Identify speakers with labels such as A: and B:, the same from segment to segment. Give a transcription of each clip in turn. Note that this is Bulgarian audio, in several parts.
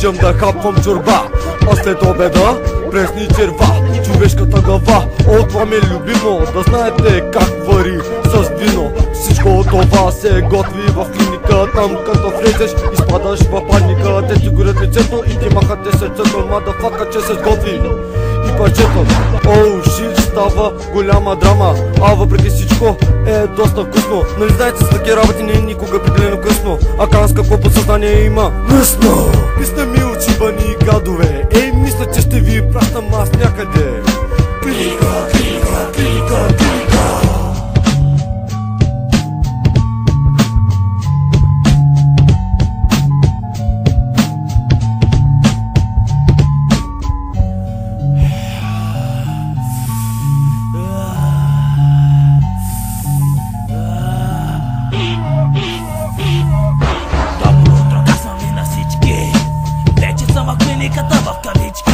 A: обичам да хапвам чорба, а след обеда пресни черва, човешката глава. О, това ми е любимо, да знаете как вари с вино. Всичко това се готви в клиника, там като влезеш изпадаш в паника. Те ти горят лицето и ти махат сърцето, мадафака, че се сготви и парчето. Оу, шит, става голяма драма, а въпреки всичко е доста вкусно. Нали знаете, с таки работи не е никога определено късно, а канс какво подсъзнание има мъсно. Писна ми очи, бани и гадове, ей, мисля, че ще ви пращам аз някъде. Клика, клика, клика, клика.
B: Клиниката в кавички.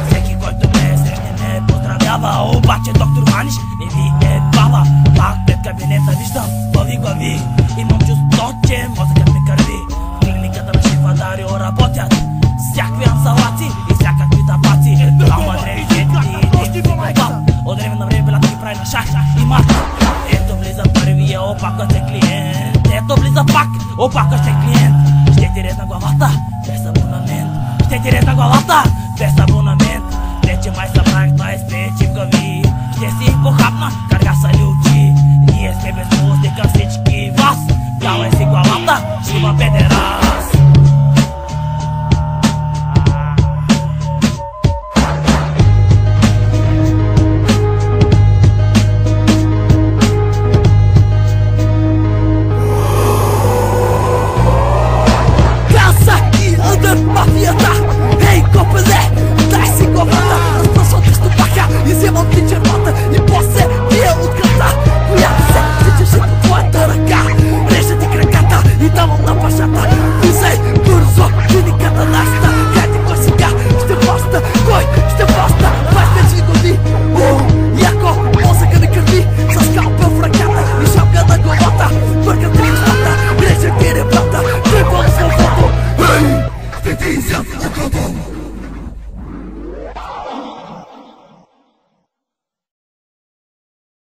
B: Всеки, който ме срещне, ме поздравява. Обаче доктор Ваниш не ви е баба. Пак пред кабинета виждам нови глави. Имам чувство, че мозъкът ми кърви. В клиниката на шефа Дарио работят всякакви амсалаци и всякакви табаци. Ама дреми чети, от време на време белята ги прави на шах и мат. Ето влиза първия опакващ клиент. Ето влиза пак опакващ клиент. Ще ти резна главата без абонамент. Ще ти резна главата без абонамент. Вече май събрах 25 чипгави. Ще си похапна, карга са